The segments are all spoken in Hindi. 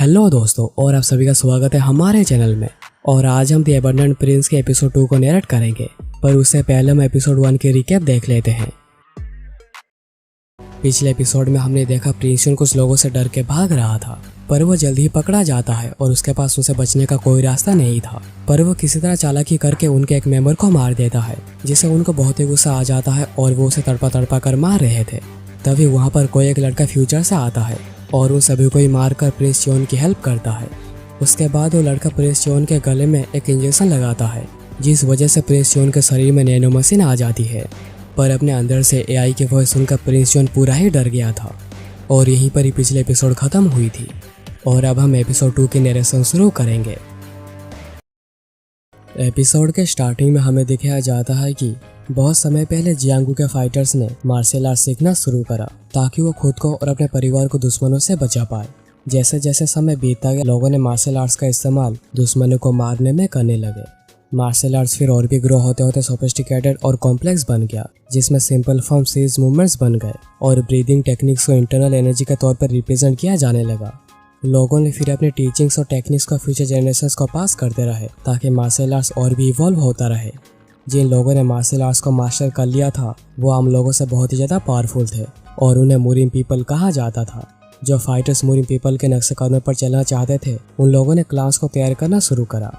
हेलो दोस्तों, और आप सभी का स्वागत है हमारे चैनल में। और आज हम द एबंडेंट प्रिंस के एपिसोड 2 को नैरेट करेंगे, पर उससे पहले हम एपिसोड 1 की रिकैप देख लेते हैं। पिछले एपिसोड में हमने देखा प्रिंस कुछ लोगों से डर के भाग रहा था, पर वो जल्दी ही पकड़ा जाता है और उसके पास उसे बचने का कोई रास्ता नहीं था। पर वो किसी तरह चालाकी करके उनके एक मेंबर को मार देता है, जिससे उनको बहुत ही गुस्सा आ जाता है और वो उसे तड़पा तड़पा कर मार रहे थे। तभी वहाँ पर कोई एक लड़का फ्यूचर से आता है और उन सभी को ही मारकर प्रिंस चियोन की हेल्प करता है। उसके बाद वो लड़का प्रिंस चियोन के गले में एक इंजेक्शन लगाता है, जिस वजह से प्रिंस चियोन के शरीर में नैनो मशीन आ जाती है। पर अपने अंदर से एआई की वॉइस सुनकर प्रिंस चियोन पूरा ही डर गया था। और यहीं पर ही पिछले एपिसोड खत्म हुई थी। और अब हम एपिसोड 2 की नरेशन शुरू करेंगे। एपिसोड के स्टार्टिंग में हमें दिखाया जाता है कि बहुत समय पहले जियांगू के फाइटर्स ने मार्शल आर्ट सीखना शुरू करा, ताकि वो खुद को और अपने परिवार को दुश्मनों से बचा पाए। जैसे जैसे समय बीतता गया, लोगों ने मार्शल आर्ट्स का इस्तेमाल दुश्मनों को मारने में करने लगे। मार्शल आर्ट्स फिर और भी ग्रो होते होते सोफिस्टिकेटेड और कॉम्प्लेक्स बन गया, जिसमें सिंपल फॉर्म सीज मूवमेंट्स बन गए और ब्रीदिंग टेक्निक्स को इंटरनल एनर्जी के तौर पर रिप्रेजेंट किया जाने लगा। लोगों ने फिर अपनी टीचिंग्स और टेक्निक्स को फ्यूचर जनरेशंस को पास करते रहे, ताकि मार्शल आर्ट्स और भी इवॉल्व होता रहे। जिन लोगों ने मार्शल आर्ट्स को मास्टर कर लिया था, वो आम लोगों से बहुत ही ज़्यादा पावरफुल थे और उन्हें मूरिन पीपल कहा जाता था। जो फाइटर्स मूरिन पीपल के नक्शे कदम पर चलना चाहते थे, उन लोगों ने क्लास को तैयार करना शुरू करा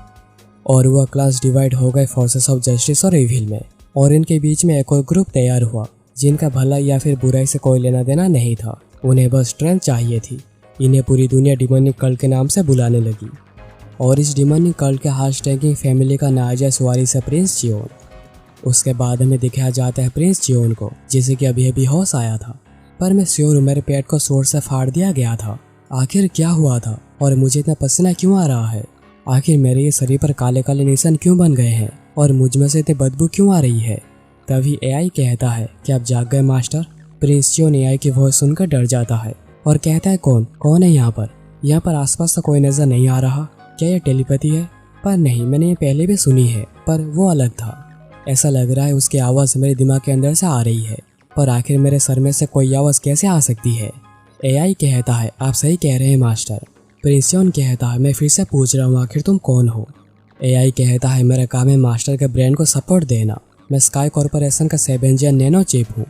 और वह क्लास डिवाइड हो गए फोर्सेस ऑफ जस्टिस और इविल में। और इनके बीच में एक और ग्रुप तैयार हुआ, जिनका भला या फिर बुराई से कोई लेना देना नहीं था। उन्हें बस स्ट्रेंथ चाहिए थी। इन्हें पूरी दुनिया डिमोनिक कल्ट के नाम से बुलाने लगी और इस डिमोनिक कल्ट के हार्ट टैंकिंग फैमिली का नाजायज वारिस है प्रिंस चियोन। उसके बाद हमें दिखाया जाता है प्रिंस चियोन को, जिसे कि अभी अभी होश आया था। पर मैं श्योर हूँ मेरे पेट को सोर से फाड़ दिया गया था। आखिर क्या हुआ था और मुझे इतना पसीना क्यों आ रहा है? आखिर मेरे ये शरीर पर काले काले निशान क्यों बन गए हैं और मुझ में से इतनी बदबू क्यों आ रही है? तभी एआई कहता है कि आप जाग गए मास्टर। प्रिंस चियोन एआई की वॉइस सुनकर डर जाता है और कहता है कौन है यहाँ पर? यहाँ पर आसपास तो कोई नजर नहीं आ रहा। क्या ये टेलीपैथी है? पर नहीं, मैंने ये पहले भी सुनी है, पर वो अलग था। ऐसा लग रहा है उसकी आवाज़ मेरे दिमाग के अंदर से आ रही है, पर आखिर मेरे सर में से कोई आवाज़ कैसे आ सकती है? एआई कहता है आप सही कह रहे हैं मास्टर। प्रिंस चियोन कहता है मैं फिर से पूछ रहा हूँ, आखिर तुम कौन हो? एआई कहता है मेरा काम है मास्टर के ब्रेन को सपोर्ट देना। मैं स्काई कॉर्पोरेशन का 7 जेन नैनो चिप हूँ,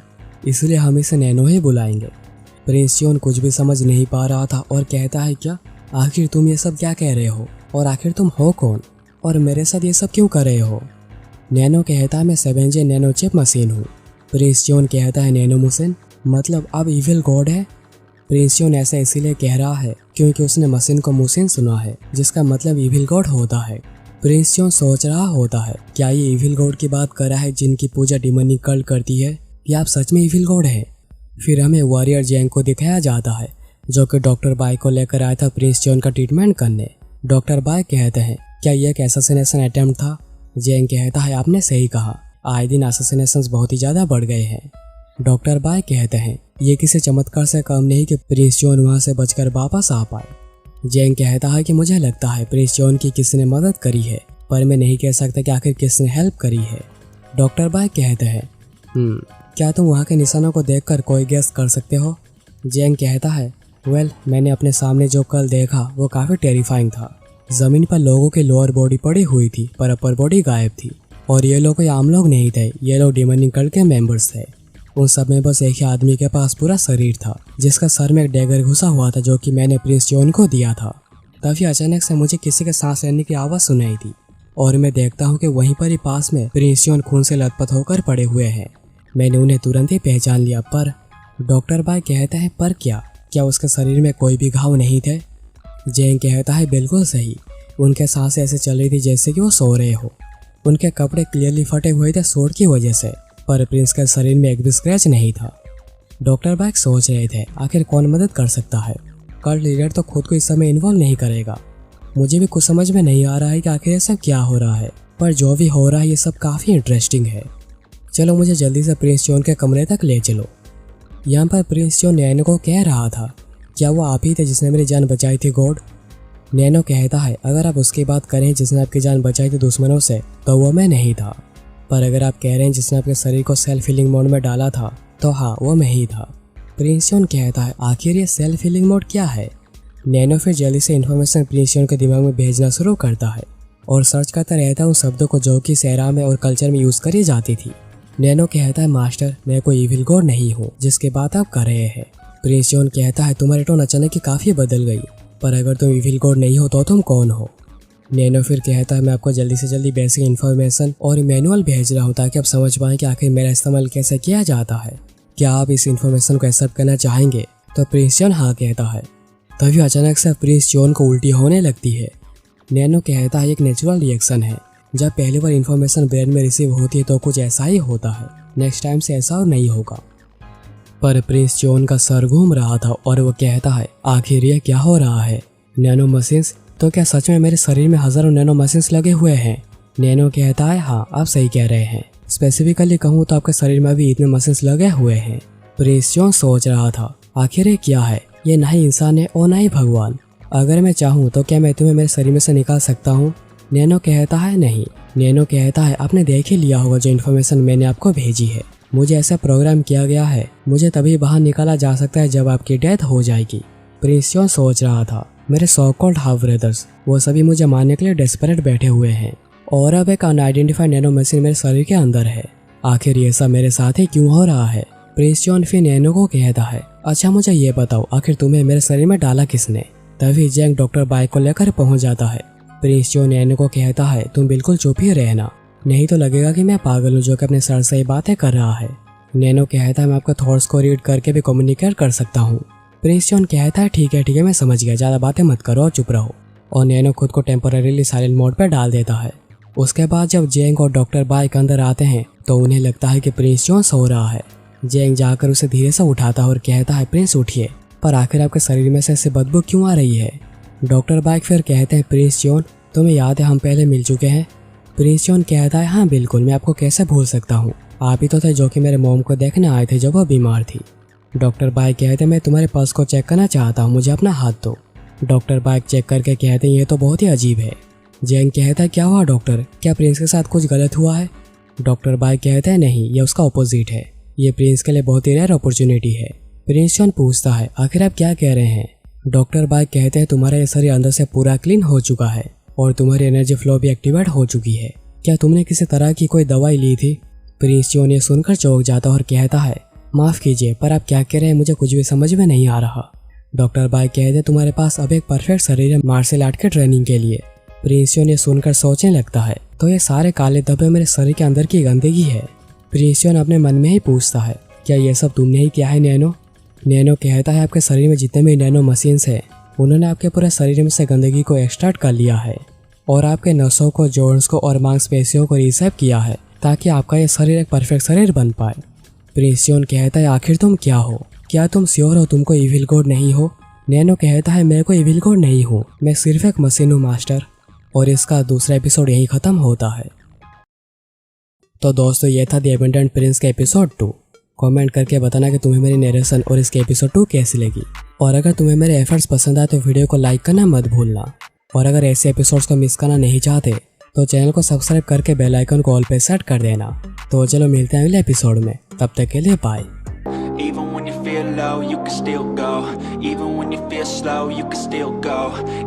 इसलिए हम इसे नैनो ही बुलाएंगे। प्रिंस चियोन कुछ भी समझ नहीं पा रहा था और कहता है क्या? आखिर तुम ये सब क्या कह रहे हो और आखिर तुम हो कौन और मेरे साथ ये सब क्यों कर रहे हो? नैनो कहता है मैं 7 जेन नैनो चिप मशीन हूँ। प्रिंस चियोन कहता है नैनो मशीन मतलब अब इविल गॉड है? प्रिंस चियोन ऐसा इसीलिए कह रहा है क्योंकि उसने मशीन को मुसिन सुना है, जिसका मतलब इविल गॉड होता है। प्रिंस चियोन सोच रहा होता है क्या ये इविल गॉड की बात कर रहा है जिनकी पूजा डिमोनिक कल्ट करती है, या आप सच में इविल गॉड है? फिर हमें वॉरियर जैंग को दिखाया जाता है, जो कि डॉक्टर बाय को लेकर आया था प्रिंस चियोन का ट्रीटमेंट करने। डॉक्टर बाय कहते हैं क्या यह एक असैसिनेशन अटेम्प्ट था? जैंग कहता है आपने सही कहा, आए दिन असैसिनेशंस बहुत ही ज़्यादा बढ़ गए हैं। डॉक्टर बाय कहते हैं ये किसी चमत्कार से कम नहीं कि प्रिंस चियोन वहाँ से बचकर वापस आ पाए। जैंग कहता है कि मुझे लगता है प्रिंस चियोन की किसी ने मदद करी है, पर मैं नहीं कह सकता कि आखिर किसने हेल्प करी है। डॉक्टर बाय कहते हैं क्या तुम वहाँ के निशानों को देखकर कोई गेस कर सकते हो? जैंग कहता है वेल, मैंने अपने सामने जो कल देखा वो काफ़ी टेरिफाइंग था। ज़मीन पर लोगों की लोअर बॉडी पड़ी हुई थी, पर अपर बॉडी गायब थी। और ये लोग कोई आम लोग नहीं थे, ये लोग डिमोनिक कल्ट के मेंबर्स थे। उन सब में बस एक ही आदमी के पास पूरा शरीर था, जिसका सर में एक डैगर घुसा हुआ था, जो कि मैंने प्रिंस चियोन को दिया था। तभी अचानक से मुझे किसी के सांस लेने की आवाज़ सुनाई थी और मैं देखता हूँ कि वहीं पर ही पास में प्रिंस चियोन खून से लथपथ होकर पड़े हुए हैं। मैंने उन्हें तुरंत ही पहचान लिया। पर डॉक्टर बाय कहता है पर क्या उसके शरीर में कोई भी घाव नहीं थे? जैंग कहता है बिल्कुल सही, उनके सांसें ऐसे चल रही थी जैसे कि वो सो रहे हो। उनके कपड़े क्लियरली फटे हुए थे शॉट की वजह से, पर प्रिंस के शरीर में एक भी स्क्रैच नहीं था। डॉक्टर बाय सोच रहे थे आखिर कौन मदद कर सकता है? कल्ट लीडर तो खुद को इस समय इन्वॉल्व नहीं करेगा। मुझे भी कुछ समझ में नहीं आ रहा है कि आखिर ये सब क्या हो रहा है, पर जो भी हो रहा है ये सब काफ़ी इंटरेस्टिंग है। चलो मुझे जल्दी से प्रिंस चियोन के कमरे तक ले चलो। यहाँ पर प्रिंस चियोन नैनो को कह रहा था क्या वो आप ही थे जिसने मेरी जान बचाई थी गॉड? नैनो कहता है अगर आप उसकी बात करें जिसने आपकी जान बचाई थी दुश्मनों से, तो वो मैं नहीं था। पर अगर आप कह रहे हैं जिसने आपके शरीर को सेल्फ हीलिंग मोड में डाला था, तो हाँ वो मैं ही था। प्रिंस चियोन कहता है आखिर ये सेल्फ हीलिंग मोड क्या है? नैनो फिर जल्दी से इन्फॉर्मेशन प्रिंस योन के दिमाग में भेजना शुरू करता है और सर्च करता रहता है उन शब्दों को जो कि सेरा में और कल्चर में यूज करी जाती थी। नैनो कहता है मास्टर मैं कोई इविल गॉड नहीं हूँ जिसकी बात आप कर रहे हैं। प्रिंस योन कहता है तुम्हारी टोन अचानक ही काफी बदल गई, पर अगर तुम इविल गॉड नहीं हो तो तुम कौन हो। नैनो फिर कहता है मैं आपको जल्दी से जल्दी बेसिक इन्फॉर्मेशन और मैनुअल भेज रहा हूँ ताकि आप समझ पाएं कि आखिर मेरा इस्तेमाल कैसे किया जाता है। क्या आप इस इन्फॉर्मेशन को एक्सेप्ट करना चाहेंगे? तो प्रिंस योन हाँ कहता है। तभी अचानक से प्रिंस योन को उल्टी होने लगती है। नैनो कहता है एक नेचुरल रिएक्शन है, जब पहली बार इन्फॉर्मेशन ब्रेन में रिसीव होती है तो कुछ ऐसा ही होता है, नेक्स्ट टाइम से ऐसा और नहीं होगा। पर प्रिंस योन का सर घूम रहा था और वो कहता है आखिर ये क्या हो रहा है? Nano machines? तो क्या सच में मेरे शरीर में हजारों नैनो मशीन्स लगे हुए हैं? नैनो कहता है हाँ आप सही कह रहे हैं, स्पेसिफिकली कहूँ तो आपके शरीर में भी इतने मशीन्स लगे हुए हैं। प्रिंस योन सोच रहा था आखिर ये क्या है, ये ना ही इंसान है और ना ही भगवान। अगर मैं चाहूँ तो क्या मैं तुम्हें मेरे शरीर में से निकाल सकता हूँ? नैनो कहता है नहीं। नैनो कहता है आपने देख ही लिया होगा जो इन्फॉर्मेशन मैंने आपको भेजी है, मुझे ऐसा प्रोग्राम किया गया है, मुझे तभी बाहर निकाला जा सकता है जब आपकी डेथ हो जाएगी। प्रिंस योन सोच रहा था मेरे सो कॉल्ड हाफ ब्रदर्स वो सभी मुझे मारने के लिए डेस्परेट बैठे हुए हैं और अब एक अनआइडेंटिफाइड नैनो मशीन मेरे शरीर के अंदर है, आखिर ये सब मेरे साथ ही क्यों हो रहा है? प्रिंस योन फिर नैनो को कहता है अच्छा मुझे ये बताओ आखिर तुम्हें मेरे शरीर में डाला किसने? तभी जैंग डॉक्टर बाइक को लेकर पहुंच जाता है। प्रिंस योन नैनो को कहता है तुम बिल्कुल चुप ही रहना, नहीं तो लगेगा कि मैं पागल हूँ जो कि अपने सर से ही बातें कर रहा है। नैनो कहता है मैं आपके थॉट्स को रीड करके भी कम्युनिकेट कर सकता हूँ। प्रिंस योन कहता है ठीक है मैं समझ गया, ज़्यादा बातें मत करो और चुप रहो। और नैनो खुद को टेम्पोरेरीली साइलेंट मोड पर डाल देता है। उसके बाद जब जेंग और डॉक्टर बाइक अंदर आते हैं तो उन्हें लगता है कि प्रिंस योन सो रहा है। जेंग जाकर उसे धीरे से उठाता है और कहता है प्रिंस उठिए, पर आखिर आपके शरीर में से ऐसी बदबू क्यों आ रही है? डॉक्टर बाइक फिर कहते हैं प्रिंस योन तुम्हें याद है हम पहले मिल चुके हैं? प्रिंस योन कहता है हाँ बिल्कुल, मैं आपको कैसे भूल सकता हूँ, आप ही तो थे जो कि मेरे मॉम को देखने आए थे जब वो बीमार थी। डॉक्टर बाइक कहते हैं मैं तुम्हारे पल्स को चेक करना चाहता हूँ, मुझे अपना हाथ दो। डॉक्टर बाइक चेक करके कहते हैं ये तो बहुत ही अजीब है। जेंग कहता है क्या हुआ डॉक्टर, क्या प्रिंस के साथ कुछ गलत हुआ है? डॉक्टर बाइक कहते हैं नहीं, ये उसका अपोजिट है, ये प्रिंस के लिए बहुत ही रेयर अपॉर्चुनिटी है। प्रिंस योन पूछता है आखिर आप क्या कह रहे हैं? डॉक्टर बाइक कहते हैं तुम्हारा ये शरीर अंदर से पूरा क्लीन हो चुका है और तुम्हारी एनर्जी फ्लो भी एक्टिवेट हो चुकी है, क्या तुमने किसी तरह की कोई दवाई ली थी? प्रिंस योन ये सुनकर चौंक जाता और कहता है माफ कीजिए पर आप क्या कह रहे हैं, मुझे कुछ भी समझ में नहीं आ रहा। डॉक्टर बाइक कहते हैं तुम्हारे पास अब एक परफेक्ट शरीर है मार्शल आर्ट के ट्रेनिंग के लिए। प्रिंस योन ये सुनकर सोचने लगता है तो ये सारे काले धब्बे मेरे शरीर के अंदर की गंदगी है। प्रिंस योन अपने मन में ही पूछता है क्या ये सब तुमने ही किया है नैनो? नैनो कहता है आपके शरीर में जितने भी नैनो मशीन्स हैं उन्होंने आपके पूरे शरीर में से गंदगी को एक्सट्रैक्ट कर लिया है और आपके नसों को, जॉइंट्स को और मांसपेशियों को रीसेप किया है ताकि आपका ये शरीर एक परफेक्ट शरीर बन पाए। प्रिंस योन कहता है आखिर तुम क्या हो, क्या तुम श्योर हो तुम कोई इविल गॉड नहीं हो? नैनो कहता है मैं कोई इविल गॉड नहीं हूँ, मैं सिर्फ एक मशीन हूँ मास्टर। और इसका दूसरा एपिसोड यहीं खत्म होता है। तो दोस्तों ये था द एबंडेंट प्रिंस का एपिसोड 2। कमेंट करके बताना कि तुम्हें मेरी नरेशन और इसके एपिसोड 2 कैसी लगी। और अगर तुम्हें मेरे एफर्ट्स पसंद आए तो वीडियो को लाइक करना मत भूलना। और अगर ऐसे एपिसोड्स को मिस करना नहीं चाहते तो चैनल को सब्सक्राइब करके बेल आइकन को ऑल पे सेट कर देना। तो चलो मिलते हैं अगले एपिसोड में, तब तक के लिए bye. Even when you feel low, you can still go. Even when you feel slow, you can still go.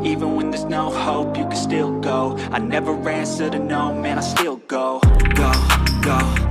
Even when there's no hope, you can still go. I never answer to no, man, I still go. Go, go.